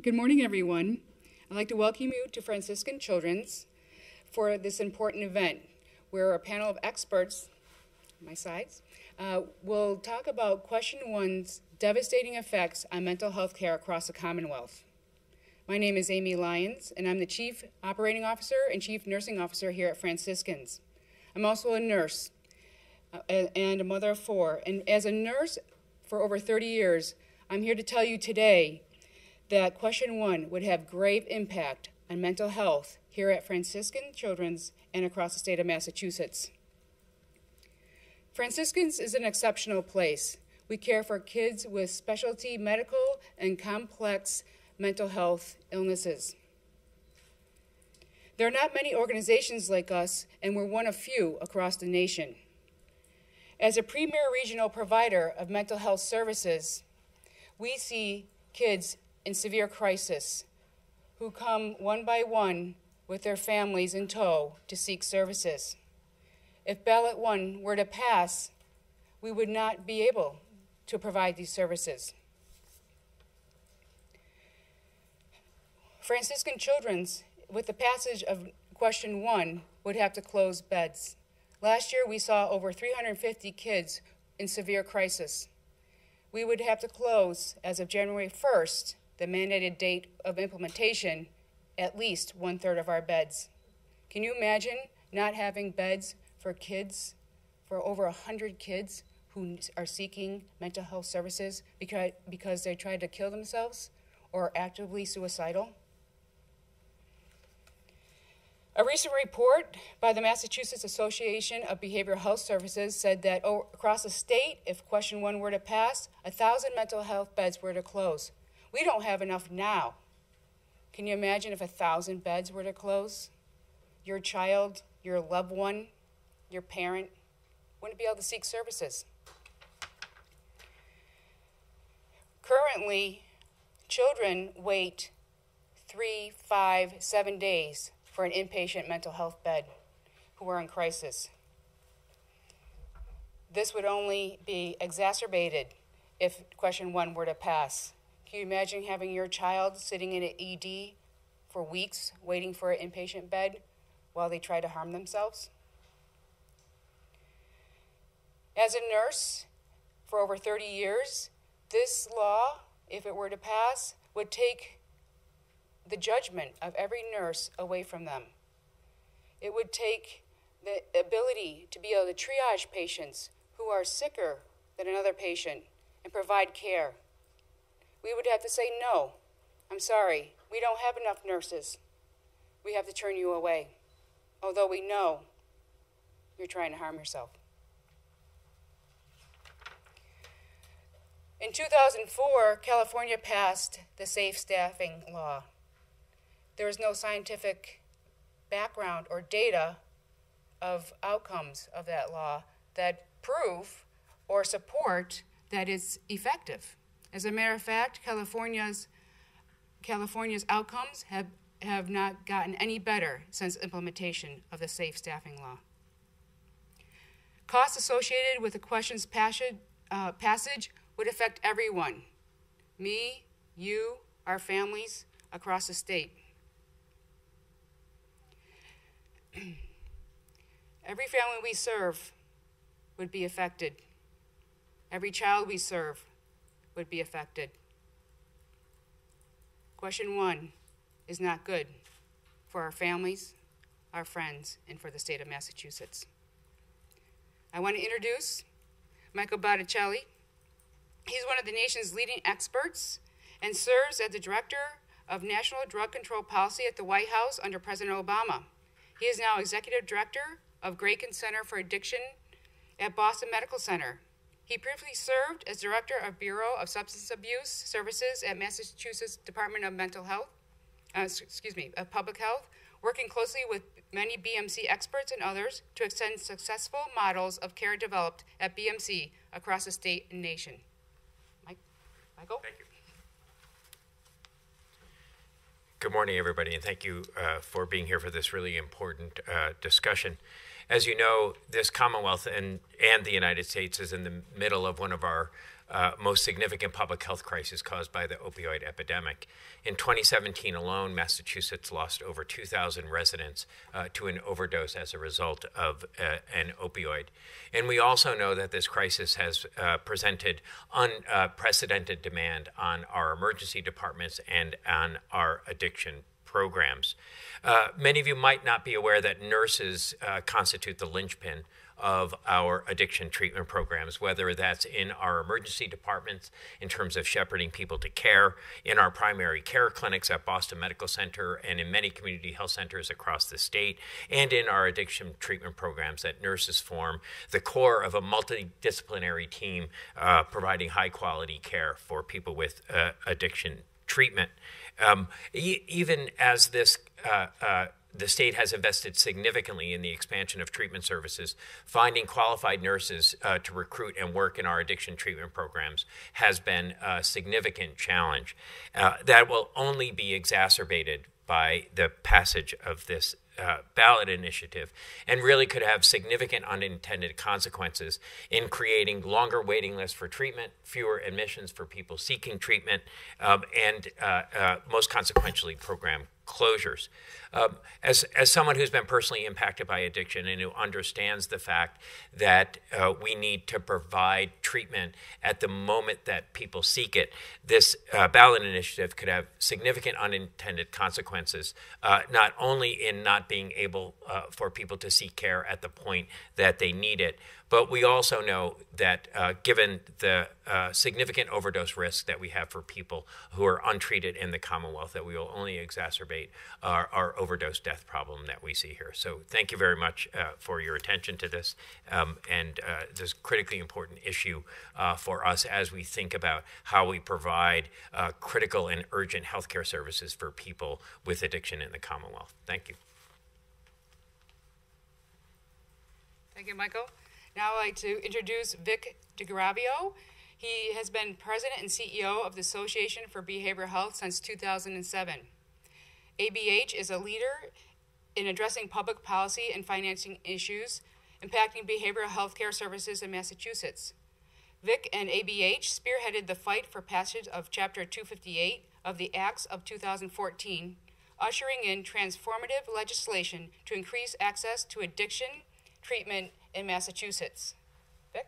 Good morning, everyone. I'd like to welcome you to Franciscan Children's for this important event, where a panel of experts, my sides, will talk about Question 1's devastating effects on mental health care across the Commonwealth. My name is Aimee Lyons, and I'm the Chief Operating Officer and Chief Nursing Officer here at Franciscan's. I'm also a nurse and a mother of 4, and as a nurse for over 30 years, I'm here to tell you today that Question 1 would have grave impact on mental health here at Franciscan Children's and across the state of Massachusetts. Franciscan's is an exceptional place. We care for kids with specialty medical and complex mental health illnesses. There are not many organizations like us, and we're one of few across the nation. As a premier regional provider of mental health services, we see kids in severe crisis who come one by one with their families in tow to seek services. If Ballot 1 were to pass, we would not be able to provide these services. Franciscan Children's, with the passage of Question 1, would have to close beds. Last year, we saw over 350 kids in severe crisis. We would have to close, as of January 1st, the mandated date of implementation, at least 1/3 of our beds. Can you imagine not having beds for kids, for over 100 kids who are seeking mental health services because they tried to kill themselves or are actively suicidal? A recent report by the Massachusetts Association of Behavioral Health Services said that across the state, if Question 1 were to pass, 1,000 mental health beds were to close. We don't have enough now. Can you imagine if 1,000 beds were to close? Your child, your loved one, your parent wouldn't be able to seek services. Currently, children wait 3, 5, 7 days for an inpatient mental health bed who are in crisis. This would only be exacerbated if Question 1 were to pass. Can you imagine having your child sitting in an ED for weeks waiting for an inpatient bed while they try to harm themselves? As a nurse for over 30 years, this law, if it were to pass, would take the judgment of every nurse away from them. It would take the ability to be able to triage patients who are sicker than another patient and provide care. We would have to say, no, I'm sorry, we don't have enough nurses. We have to turn you away, although we know you're trying to harm yourself. In 2004, California passed the Safe Staffing Law. There is no scientific background or data of outcomes of that law that prove or support that it's effective. As a matter of fact, California's outcomes have not gotten any better since implementation of the Safe Staffing Law. Costs associated with the question's passage would affect everyone, me, you, our families across the state. Every family we serve would be affected. Every child we serve would be affected. Question 1 is not good for our families, our friends, and for the state of Massachusetts. I want to introduce Michael Botticelli. He's one of the nation's leading experts and serves as the Director of National Drug Control Policy at the White House under President Obama. He is now Executive Director of Grady Center for Addiction at Boston Medical Center. He previously served as Director of Bureau of Substance Abuse Services at Massachusetts Department of Public Health, working closely with many BMC experts and others to extend successful models of care developed at BMC across the state and nation. Michael? Thank you. Good morning, everybody, and thank you for being here for this really important discussion. As you know, this Commonwealth and the United States is in the middle of one of our most significant public health crisis caused by the opioid epidemic. In 2017 alone, Massachusetts lost over 2,000 residents to an overdose as a result of an opioid. And we also know that this crisis has presented unprecedented demand on our emergency departments and on our addiction programs. Many of you might not be aware that nurses constitute the linchpin of our addiction treatment programs, whether that's in our emergency departments in terms of shepherding people to care, in our primary care clinics at Boston Medical Center and in many community health centers across the state, and in our addiction treatment programs that nurses form the core of a multidisciplinary team providing high quality care for people with addiction treatment. Even as this the state has invested significantly in the expansion of treatment services. Finding qualified nurses to recruit and work in our addiction treatment programs has been a significant challenge that will only be exacerbated by the passage of this ballot initiative, and really could have significant unintended consequences in creating longer waiting lists for treatment, fewer admissions for people seeking treatment, and most consequentially, program closures. As someone who's been personally impacted by addiction and who understands the fact that we need to provide treatment at the moment that people seek it, this ballot initiative could have significant unintended consequences, not only in not being able for people to seek care at the point that they need it, but we also know that given the significant overdose risk that we have for people who are untreated in the Commonwealth, that we will only exacerbate our overdose death problem that we see here. So thank you very much for your attention to this and this critically important issue for us as we think about how we provide critical and urgent healthcare services for people with addiction in the Commonwealth. Thank you. Thank you, Michael. Now I'd like to introduce Vic DeGravio. He has been president and CEO of the Association for Behavioral Health since 2007. ABH is a leader in addressing public policy and financing issues impacting behavioral health care services in Massachusetts. Vic and ABH spearheaded the fight for passage of Chapter 258 of the Acts of 2014, ushering in transformative legislation to increase access to addiction treatment in Massachusetts. Vic?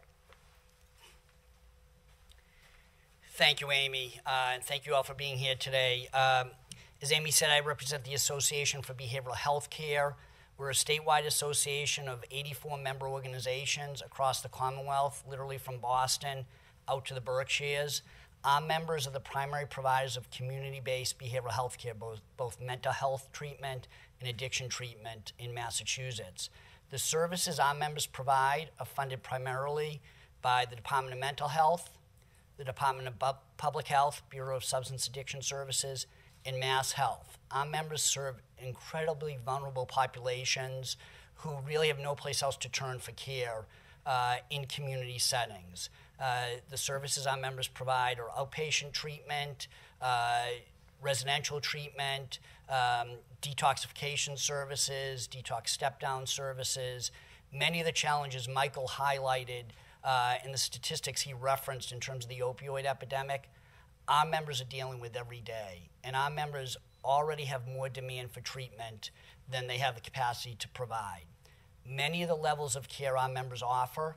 Thank you, Aimee, and thank you all for being here today. As Aimee said, I represent the Association for Behavioral Health Care. We're a statewide association of 84 member organizations across the Commonwealth, literally from Boston out to the Berkshires. Our members are the primary providers of community-based behavioral health care, both mental health treatment and addiction treatment in Massachusetts. The services our members provide are funded primarily by the Department of Mental Health, the Department of Public Health, Bureau of Substance Addiction Services, and Mass Health. Our members serve incredibly vulnerable populations who really have no place else to turn for care in community settings. The services our members provide are outpatient treatment, residential treatment, detoxification services, detox step-down services. Many of the challenges Michael highlighted in the statistics he referenced in terms of the opioid epidemic, our members are dealing with every day. And our members already have more demand for treatment than they have the capacity to provide. Many of the levels of care our members offer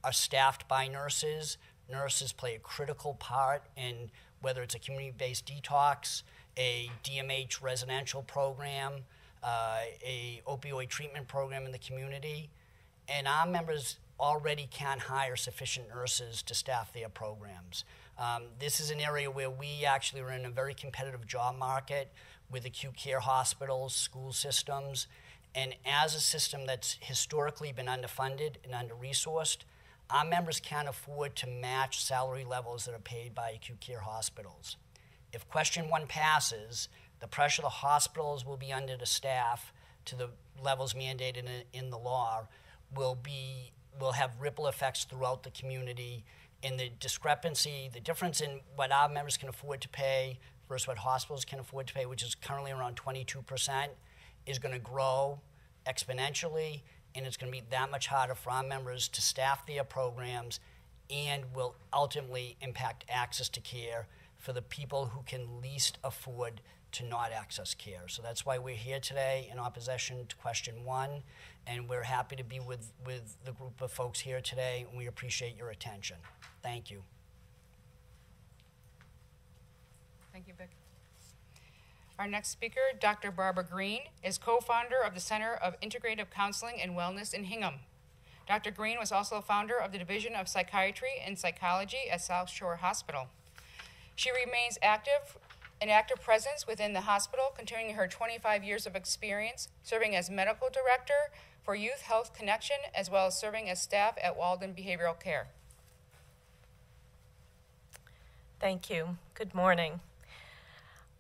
are staffed by nurses. Nurses play a critical part in whether it's a community-based detox, a DMH residential program, a opioid treatment program in the community. And our members already can't hire sufficient nurses to staff their programs. This is an area where we actually are in a very competitive job market with acute care hospitals, school systems, and as a system that's historically been underfunded and under-resourced, our members can't afford to match salary levels that are paid by acute care hospitals. If question 1 passes, the pressure the hospitals will be under to staff to the levels mandated in the law will have ripple effects throughout the community, and the discrepancy, the difference in what our members can afford to pay versus what hospitals can afford to pay, which is currently around 22%, is going to grow exponentially, and it's going to be that much harder for our members to staff their programs and will ultimately impact access to care for the people who can least afford to not access care. So that's why we're here today in opposition to question 1, and we're happy to be with the group of folks here today, and we appreciate your attention. Thank you. Thank you, Vic. Our next speaker, Dr. Barbara Green, is co-founder of the Center of Integrative Counseling and Wellness in Hingham. Dr. Green was also founder of the Division of Psychiatry and Psychology at South Shore Hospital. She remains an active presence within the hospital, continuing her 25 years of experience serving as medical director for Youth Health Connection, as well as serving as staff at Walden Behavioral Care. Thank you. Good morning.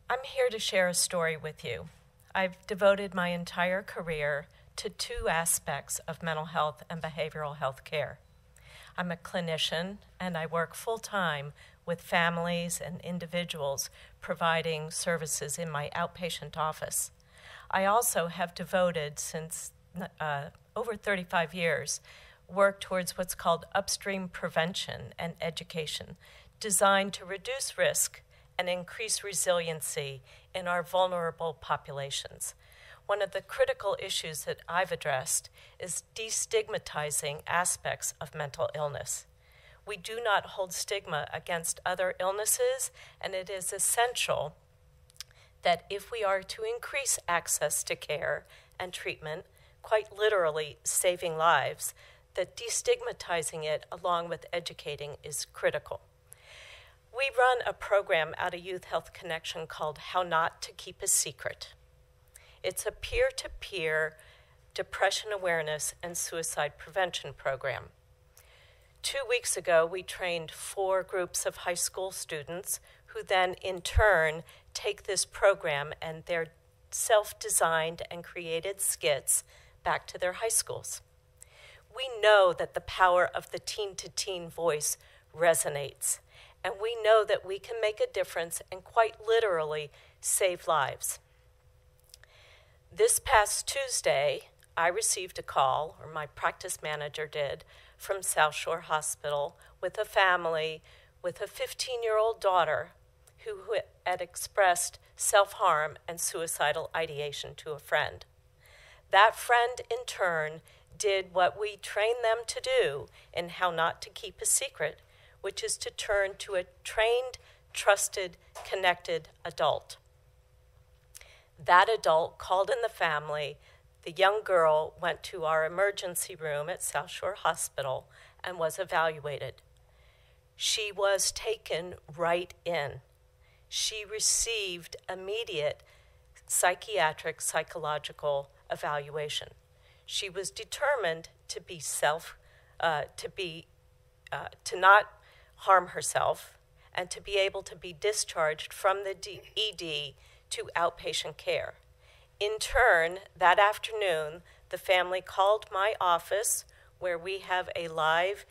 I'm here to share a story with you. I've devoted my entire career to 2 aspects of mental health and behavioral health care. I'm a clinician, and I work full-time with families and individuals providing services in my outpatient office. I also have devoted, since over 35 years, work towards what's called upstream prevention and education, designed to reduce risk and increase resiliency in our vulnerable populations. One of the critical issues that I've addressed is destigmatizing aspects of mental illness. We do not hold stigma against other illnesses, and it is essential that if we are to increase access to care and treatment, quite literally saving lives, that destigmatizing it along with educating is critical. We run a program out of Youth Health Connection called How Not to Keep a Secret. It's a peer-to-peer depression awareness and suicide prevention program. 2 weeks ago, we trained 4 groups of high school students who then, in turn, take this program and their self-designed and created skits back to their high schools. We know that the power of the teen-to-teen voice resonates, and we know that we can make a difference and quite literally save lives. This past Tuesday, I received a call, or my practice manager did, from South Shore Hospital with a family with a 15-year-old daughter who had expressed self-harm and suicidal ideation to a friend. That friend, in turn, did what we trained them to do in How Not to Keep a Secret, which is to turn to a trained, trusted, connected adult. That adult called in the family. The young girl went to our emergency room at South Shore Hospital and was evaluated. She was taken right in. She received immediate psychiatric, psychological evaluation. She was determined to be to not harm herself and to be able to be discharged from the ED to outpatient care. In turn, that afternoon, the family called my office, where we have a live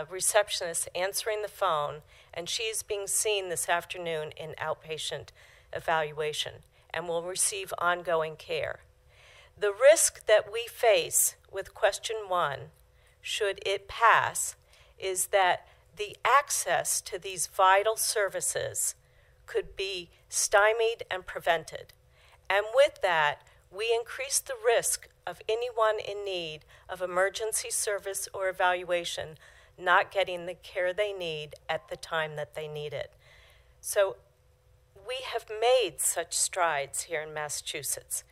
receptionist answering the phone, and she is being seen this afternoon in outpatient evaluation and will receive ongoing care. The risk that we face with question 1, should it pass, is that the access to these vital services could be stymied and prevented. And with that, we increase the risk of anyone in need of emergency service or evaluation not getting the care they need at the time that they need it. So we have made such strides here in Massachusetts.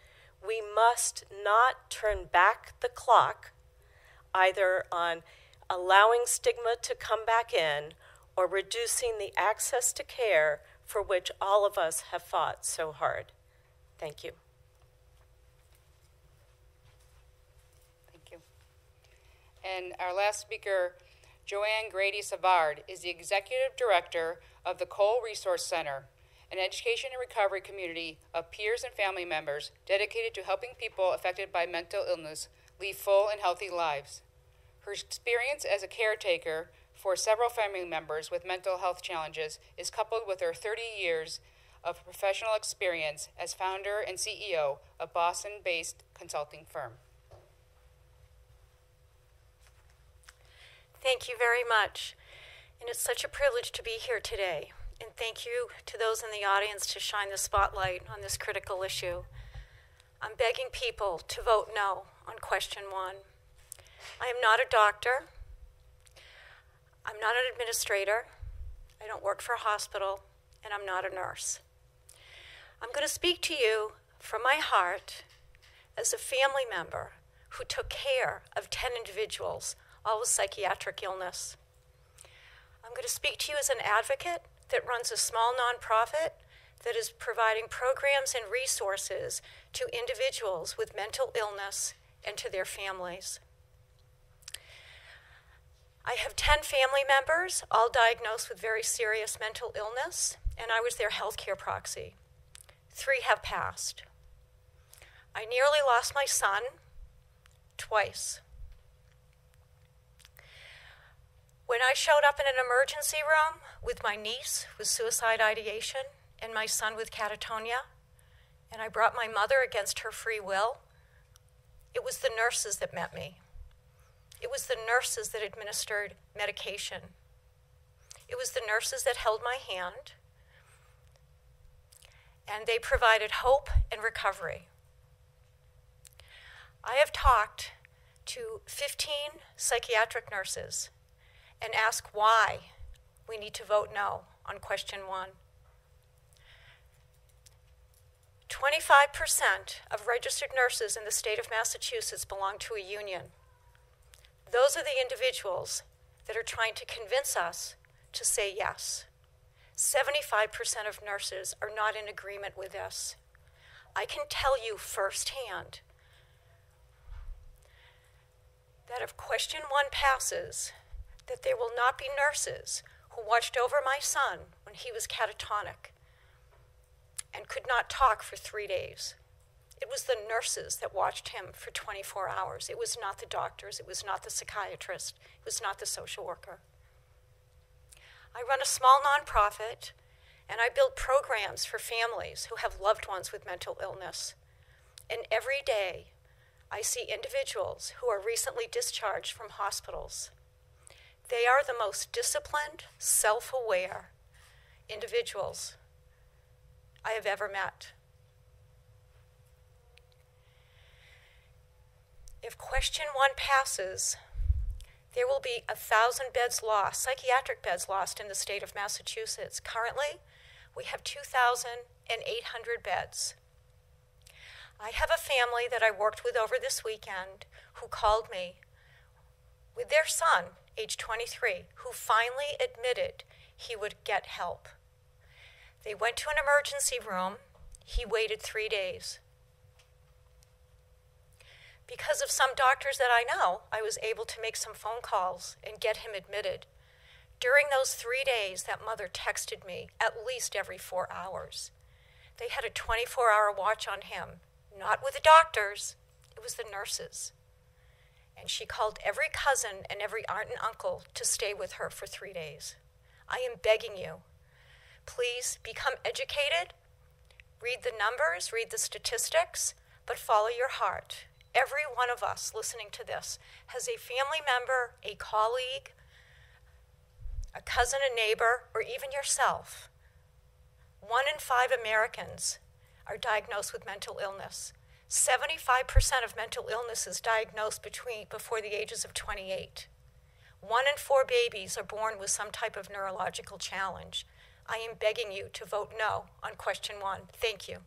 We must not turn back the clock either on allowing stigma to come back in or reducing the access to care for which all of us have fought so hard. Thank you. Thank you. And our last speaker, Joanne Grady-Savard, is the Executive Director of the Cole Resource Center, an education and recovery community of peers and family members dedicated to helping people affected by mental illness lead full and healthy lives. Her experience as a caretaker for several family members with mental health challenges is coupled with her 30 years of professional experience as founder and CEO of Boston-based consulting firm. Thank you very much. And it's such a privilege to be here today. And thank you to those in the audience to shine the spotlight on this critical issue. I'm begging people to vote no on question 1. I am not a doctor. I'm not an administrator. I don't work for a hospital, and I'm not a nurse. I'm going to speak to you from my heart as a family member who took care of 10 individuals, all with psychiatric illness. I'm going to speak to you as an advocate that runs a small nonprofit that is providing programs and resources to individuals with mental illness and to their families. I have 10 family members, all diagnosed with very serious mental illness, and I was their healthcare proxy. 3 have passed. I nearly lost my son twice. When I showed up in an emergency room with my niece with suicide ideation and my son with catatonia, and I brought my mother against her free will, it was the nurses that met me. It was the nurses that administered medication. It was the nurses that held my hand, and they provided hope and recovery. I have talked to 15 psychiatric nurses and asked why we need to vote no on question 1. 25% of registered nurses in the state of Massachusetts belong to a union. Those are the individuals that are trying to convince us to say yes. 75% of nurses are not in agreement with this. I can tell you firsthand that if question 1 passes, that there will not be nurses who watched over my son when he was catatonic and could not talk for 3 days. It was the nurses that watched him for 24 hours. It was not the doctors. It was not the psychiatrist. It was not the social worker. I run a small nonprofit, and I build programs for families who have loved ones with mental illness. And every day, I see individuals who are recently discharged from hospitals. They are the most disciplined, self-aware individuals I have ever met. If question 1 passes, there will be 1,000 beds lost, psychiatric beds lost in the state of Massachusetts. Currently, we have 2,800 beds. I have a family that I worked with over this weekend who called me with their son, age 23, who finally admitted he would get help. They went to an emergency room. He waited 3 days. Because of some doctors that I know, I was able to make some phone calls and get him admitted. During those 3 days, that mother texted me at least every 4 hours. They had a 24-hour watch on him, not with the doctors, it was the nurses. And she called every cousin and every aunt and uncle to stay with her for 3 days. I am begging you, please become educated, read the numbers, read the statistics, but follow your heart. Every one of us listening to this has a family member, a colleague, a cousin, a neighbor, or even yourself. 1 in 5 Americans are diagnosed with mental illness. 75% of mental illness is diagnosed before the ages of 28. 1 in 4 babies are born with some type of neurological challenge. I am begging you to vote no on question 1. Thank you.